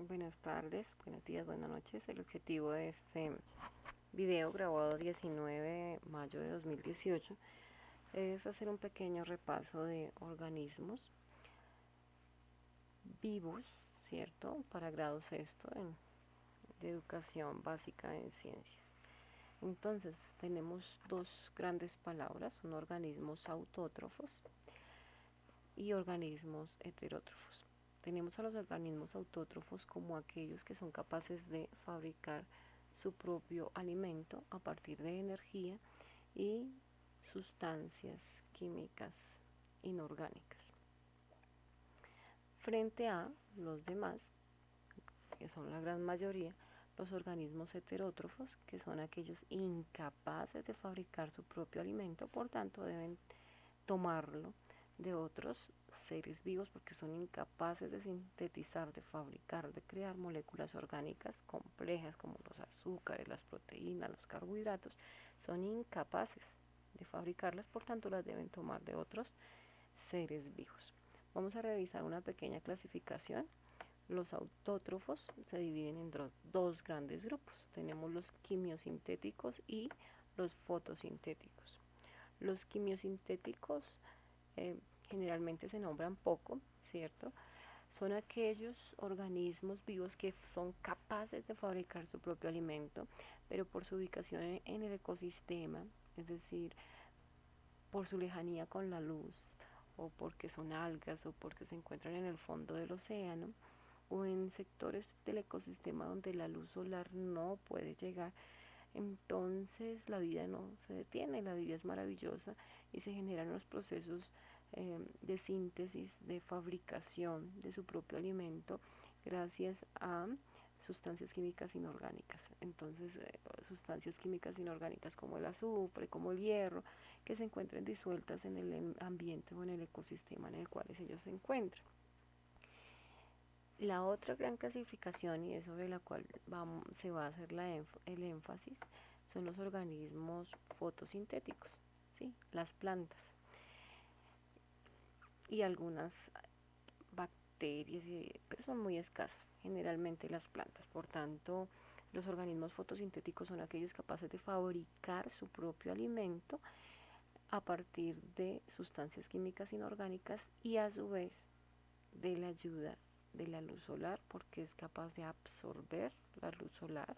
Buenas tardes, buenos días, buenas noches. El objetivo de este video grabado 19 de mayo de 2018 es hacer un pequeño repaso de organismos vivos, ¿cierto? Para grado sexto de educación básica en ciencias. Entonces, tenemos dos grandes palabras, son organismos autótrofos y organismos heterótrofos. Tenemos a los organismos autótrofos como aquellos que son capaces de fabricar su propio alimento a partir de energía y sustancias químicas inorgánicas. Frente a los demás, que son la gran mayoría, los organismos heterótrofos, que son aquellos incapaces de fabricar su propio alimento, por tanto deben tomarlo de otros seres vivos porque son incapaces de sintetizar, de fabricar, de crear moléculas orgánicas complejas como los azúcares, las proteínas, los carbohidratos, son incapaces de fabricarlas, por tanto las deben tomar de otros seres vivos. Vamos a revisar una pequeña clasificación. Los autótrofos se dividen en dos grandes grupos. Tenemos los quimiosintéticos y los fotosintéticos. Los quimiosintéticos eh, generalmente se nombran poco, ¿cierto? Son aquellos organismos vivos que son capaces de fabricar su propio alimento, pero por su ubicación en el ecosistema, es decir, por su lejanía con la luz, o porque son algas, o porque se encuentran en el fondo del océano, o en sectores del ecosistema donde la luz solar no puede llegar, entonces la vida no se detiene, la vida es maravillosa y se generan los procesos de síntesis, de fabricación de su propio alimento gracias a sustancias químicas inorgánicas. Entonces, sustancias químicas inorgánicas como el azufre, como el hierro, que se encuentran disueltas en el ambiente o en el ecosistema en el cual ellos se encuentran. La otra gran clasificación, y es sobre la cual se va a hacer el énfasis, son los organismos fotosintéticos, ¿sí? Las plantas y algunas bacterias, pero son muy escasas, generalmente las plantas. Por tanto, los organismos fotosintéticos son aquellos capaces de fabricar su propio alimento a partir de sustancias químicas inorgánicas y a su vez de la ayuda de la luz solar, porque es capaz de absorber la luz solar,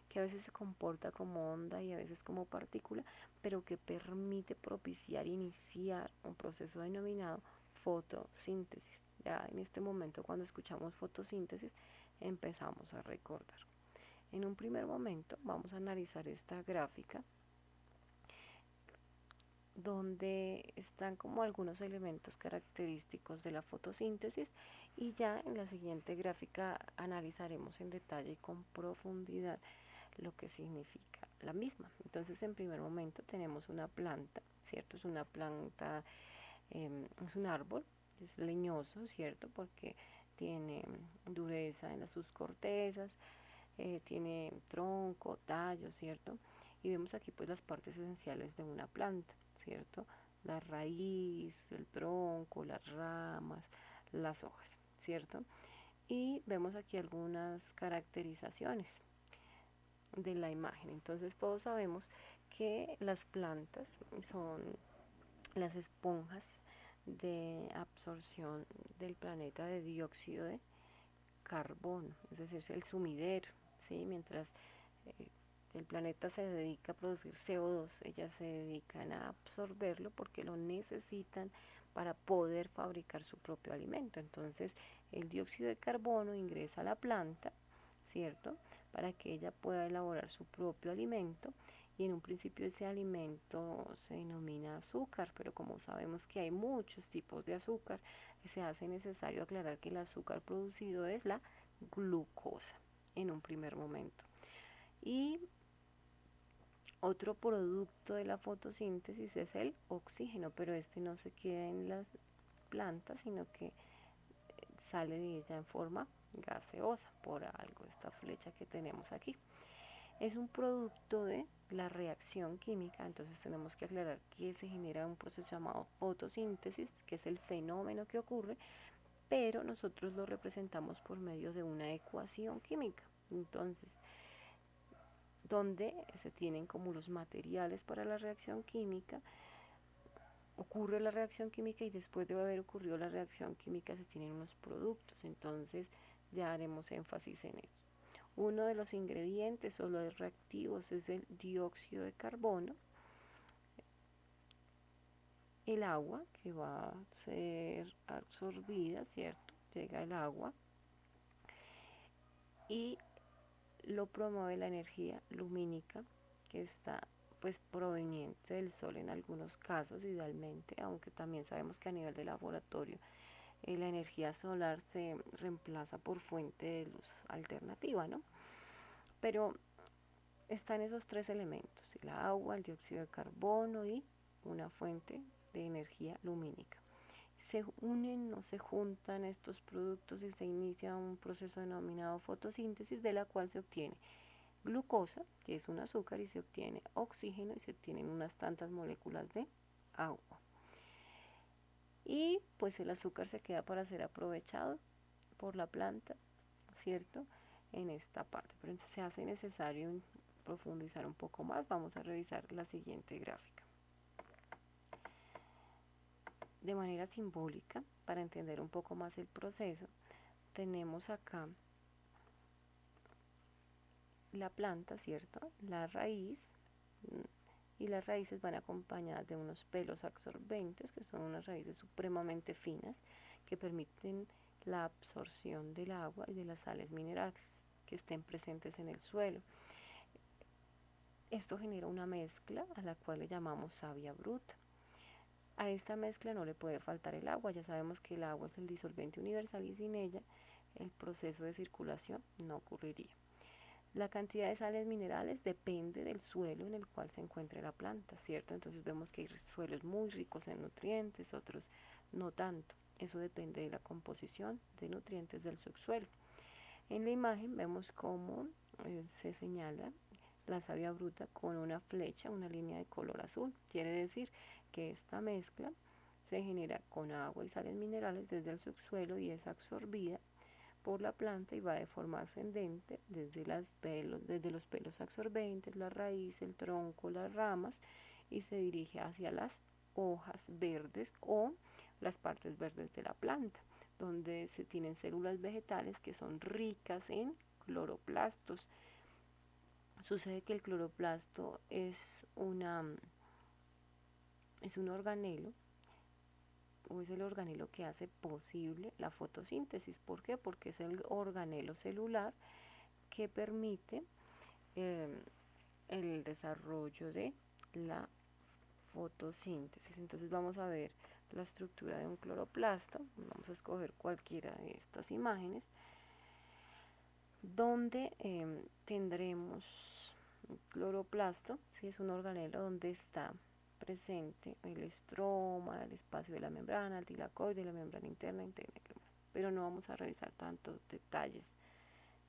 que a veces se comporta como onda y a veces como partícula, pero que permite propiciar, iniciar un proceso denominado fotosíntesis. Ya en este momento, cuando escuchamos fotosíntesis, empezamos a recordar. En un primer momento vamos a analizar esta gráfica donde están como algunos elementos característicos de la fotosíntesis, y ya en la siguiente gráfica analizaremos en detalle y con profundidad lo que significa la misma. Entonces, en primer momento tenemos una planta, ¿cierto? Es una planta, es un árbol, es leñoso, ¿cierto? Porque tiene dureza en sus cortezas, tiene tronco, tallo, ¿cierto? Y vemos aquí pues las partes esenciales de una planta, ¿cierto? La raíz, el tronco, las ramas, las hojas, ¿cierto? Y vemos aquí algunas caracterizaciones de la imagen. Entonces todos sabemos que las plantas son las esponjas de absorción del planeta de dióxido de carbono, es decir, el sumidero, ¿sí? Mientras eh, el planeta se dedica a producir CO2, ellas se dedican a absorberlo porque lo necesitan para poder fabricar su propio alimento. Entonces, el dióxido de carbono ingresa a la planta, ¿cierto? Para que ella pueda elaborar su propio alimento, y en un principio ese alimento se denomina azúcar, pero como sabemos que hay muchos tipos de azúcar, se hace necesario aclarar que el azúcar producido es la glucosa en un primer momento. Y otro producto de la fotosíntesis es el oxígeno, pero este no se queda en las plantas, sino que sale de ella en forma gaseosa, por algo esta flecha que tenemos aquí. Es un producto de la reacción química, entonces tenemos que aclarar que se genera un proceso llamado fotosíntesis, que es el fenómeno que ocurre, pero nosotros lo representamos por medio de una ecuación química. Entonces, donde se tienen como los materiales para la reacción química, ocurre la reacción química y después de haber ocurrido la reacción química se tienen unos productos. Entonces, ya haremos énfasis en eso. Uno de los ingredientes o los reactivos es el dióxido de carbono, el agua que va a ser absorbida, ¿cierto? Llega el agua y lo promueve la energía lumínica que está pues proveniente del sol en algunos casos idealmente, aunque también sabemos que a nivel de laboratorio la energía solar se reemplaza por fuente de luz alternativa, ¿no? Pero están esos tres elementos, el agua, el dióxido de carbono y una fuente de energía lumínica. Se unen o se juntan estos productos y se inicia un proceso denominado fotosíntesis, de la cual se obtiene glucosa, que es un azúcar, y se obtiene oxígeno y se obtienen unas tantas moléculas de agua. Y pues el azúcar se queda para ser aprovechado por la planta, ¿cierto? En esta parte. Pero entonces se hace necesario profundizar un poco más. Vamos a revisar la siguiente gráfica. De manera simbólica, para entender un poco más el proceso, tenemos acá la planta, ¿cierto? La raíz, y las raíces van acompañadas de unos pelos absorbentes, que son unas raíces supremamente finas, que permiten la absorción del agua y de las sales minerales que estén presentes en el suelo. Esto genera una mezcla a la cual le llamamos savia bruta. A esta mezcla no le puede faltar el agua, ya sabemos que el agua es el disolvente universal y sin ella el proceso de circulación no ocurriría. La cantidad de sales minerales depende del suelo en el cual se encuentre la planta, ¿cierto? Entonces vemos que hay suelos muy ricos en nutrientes, otros no tanto. Eso depende de la composición de nutrientes del subsuelo. En la imagen vemos cómo se señala la savia bruta con una flecha, una línea de color azul. Quiere decir que esta mezcla se genera con agua y sales minerales desde el subsuelo y es absorbida por la planta y va de forma ascendente desde los pelos absorbentes, la raíz, el tronco, las ramas y se dirige hacia las hojas verdes o las partes verdes de la planta, donde se tienen células vegetales que son ricas en cloroplastos. Sucede que el cloroplasto es un organelo o es el organelo que hace posible la fotosíntesis. ¿Por qué? Porque es el organelo celular que permite el desarrollo de la fotosíntesis. Entonces vamos a ver la estructura de un cloroplasto. Vamos a escoger cualquiera de estas imágenes donde tendremos un cloroplasto, si es un organelo donde está presente el estroma, el espacio de la membrana, el tilacoide, la membrana interna, pero no vamos a revisar tantos detalles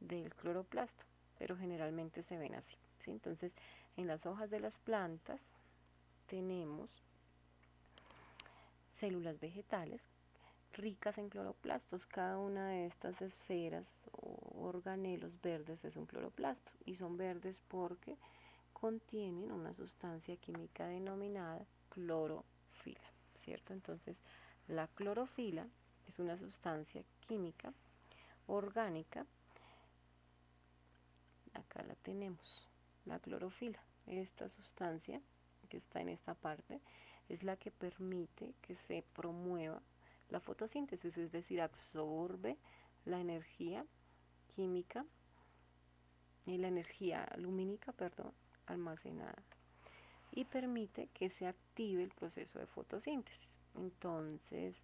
del cloroplasto, pero generalmente se ven así, ¿sí? Entonces, en las hojas de las plantas tenemos células vegetales ricas en cloroplastos. Cada una de estas esferas o organelos verdes es un cloroplasto y son verdes porque contienen una sustancia química denominada clorofila, ¿cierto? Entonces, la clorofila es una sustancia química orgánica. Acá la tenemos, la clorofila. Esta sustancia que está en esta parte es la que permite que se promueva la fotosíntesis, es decir, absorbe la energía química y la energía lumínica, perdón, almacenada y permite que se active el proceso de fotosíntesis. Entonces,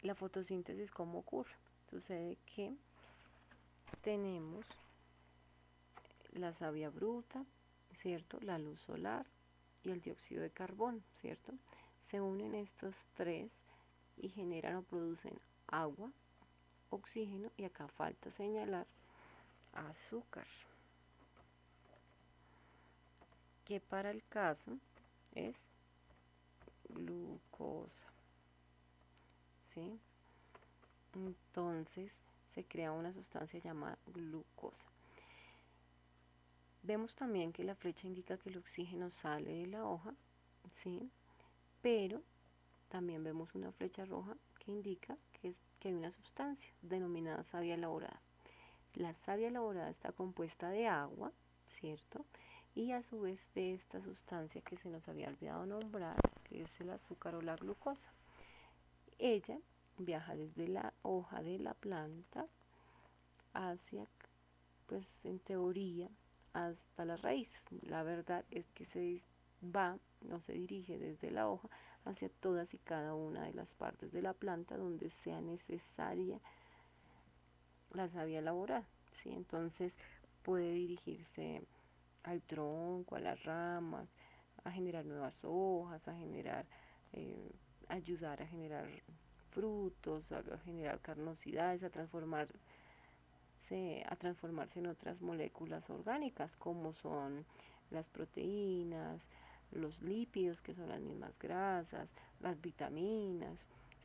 la fotosíntesis, ¿cómo ocurre? Sucede que tenemos la savia bruta, ¿cierto? La luz solar y el dióxido de carbono, ¿cierto? Se unen estos tres y generan o producen agua, oxígeno y acá falta señalar azúcar, que para el caso es glucosa, ¿sí? Entonces se crea una sustancia llamada glucosa. Vemos también que la flecha indica que el oxígeno sale de la hoja, ¿sí? Pero también vemos una flecha roja que indica que hay una sustancia denominada savia elaborada. La savia elaborada está compuesta de agua, ¿cierto? Y a su vez de esta sustancia que se nos había olvidado nombrar, que es el azúcar o la glucosa. Ella viaja desde la hoja de la planta hacia, pues en teoría, hasta la raíz. La verdad es que se va, no se dirige desde la hoja hacia todas y cada una de las partes de la planta donde sea necesaria la savia elaborada, ¿sí? Entonces puede dirigirse al tronco, a las ramas, a generar nuevas hojas, a generar, eh, ayudar a generar frutos, a generar carnosidades, a transformarse en otras moléculas orgánicas, como son las proteínas, los lípidos, que son las mismas grasas, las vitaminas,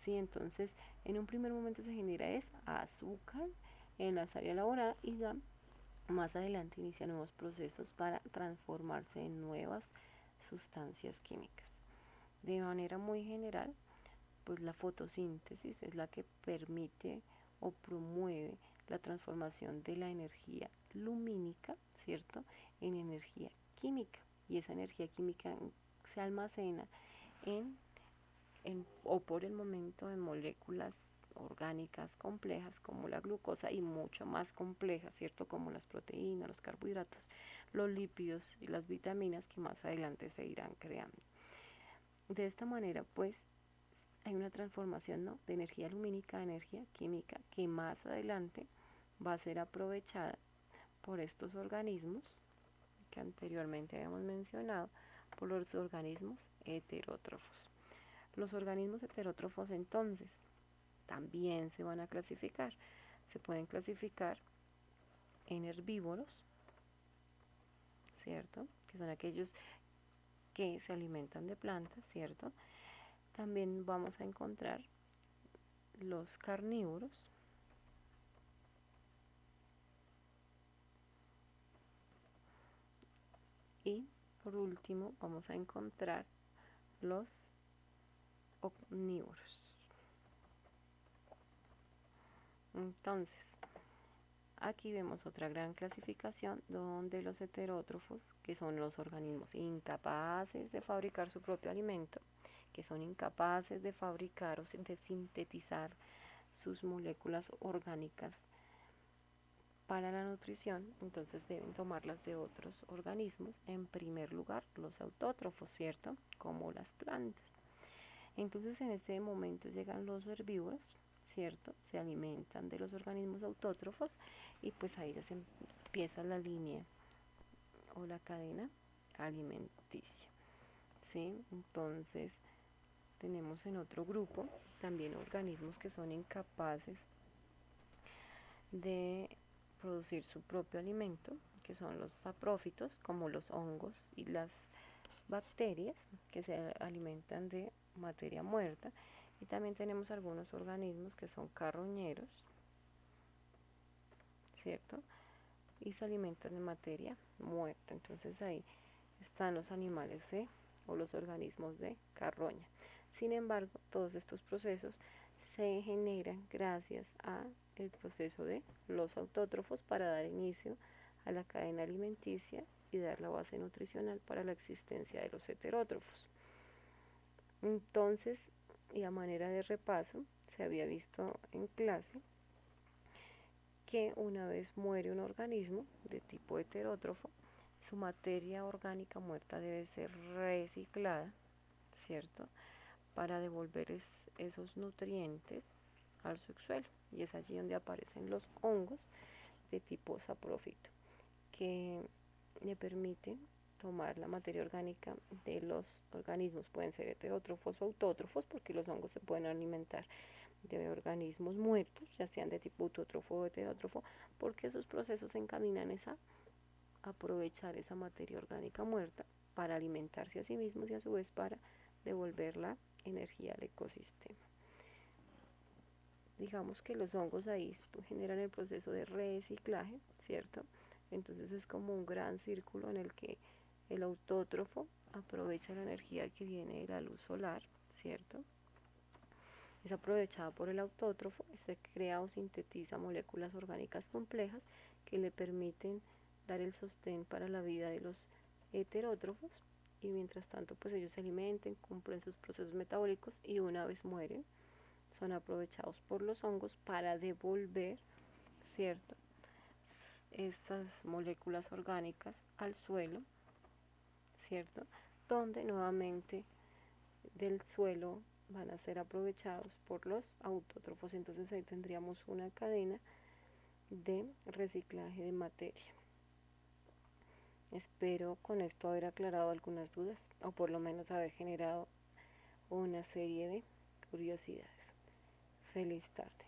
¿sí? Entonces, en un primer momento se genera azúcar en la savia elaborada y ya más adelante inicia nuevos procesos para transformarse en nuevas sustancias químicas. De manera muy general, pues la fotosíntesis es la que permite o promueve la transformación de la energía lumínica, ¿cierto?, en energía química. Y esa energía química se almacena o por el momento en moléculas orgánicas complejas como la glucosa y mucho más complejas, ¿cierto?, como las proteínas, los carbohidratos, los lípidos y las vitaminas que más adelante se irán creando. De esta manera, pues, hay una transformación, ¿no?, de energía lumínica a energía química que más adelante va a ser aprovechada por estos organismos que anteriormente habíamos mencionado, por los organismos heterótrofos. Los organismos heterótrofos entonces también se van a clasificar. Se pueden clasificar en herbívoros, ¿cierto?, que son aquellos que se alimentan de plantas, ¿cierto? También vamos a encontrar los carnívoros, y por último vamos a encontrar los omnívoros. Entonces, aquí vemos otra gran clasificación donde los heterótrofos, que son los organismos incapaces de fabricar su propio alimento, que son incapaces de fabricar o de sintetizar sus moléculas orgánicas para la nutrición, entonces deben tomarlas de otros organismos, en primer lugar los autótrofos, ¿cierto?, como las plantas. Entonces en ese momento llegan los herbívoros, ¿cierto?, se alimentan de los organismos autótrofos y pues ahí ya se empieza la línea o la cadena alimenticia, ¿sí? Entonces tenemos en otro grupo también organismos que son incapaces de producir su propio alimento, que son los saprófitos, como los hongos y las bacterias, que se alimentan de materia muerta. Y también tenemos algunos organismos que son carroñeros, ¿cierto?, y se alimentan de materia muerta. Entonces ahí están los animales o los organismos de carroña. Sin embargo, todos estos procesos se generan gracias a el proceso de los autótrofos para dar inicio a la cadena alimenticia y dar la base nutricional para la existencia de los heterótrofos. Entonces, y a manera de repaso, se había visto en clase que una vez muere un organismo de tipo heterótrofo, su materia orgánica muerta debe ser reciclada, ¿cierto?, para devolver esos nutrientes al subsuelo. Y es allí donde aparecen los hongos de tipo saprófito, que le permiten tomar la materia orgánica de los organismos. Pueden ser heterótrofos o autótrofos, porque los hongos se pueden alimentar de organismos muertos, ya sean de tipo autótrofo o heterótrofo, porque esos procesos se encaminan a aprovechar esa materia orgánica muerta para alimentarse a sí mismos y a su vez para devolver la energía al ecosistema. digamos que los hongos ahí generan el proceso de reciclaje, ¿cierto? Entonces es como un gran círculo en el que el autótrofo aprovecha la energía que viene de la luz solar, ¿cierto? Es aprovechada por el autótrofo, se crea o sintetiza moléculas orgánicas complejas que le permiten dar el sostén para la vida de los heterótrofos, y mientras tanto pues ellos se alimenten, cumplen sus procesos metabólicos y una vez mueren son aprovechados por los hongos para devolver, ¿cierto?, estas moléculas orgánicas al suelo, ¿cierto?, donde nuevamente del suelo van a ser aprovechados por los autótrofos. Entonces ahí tendríamos una cadena de reciclaje de materia. Espero con esto haber aclarado algunas dudas o por lo menos haber generado una serie de curiosidades. Feliz tarde.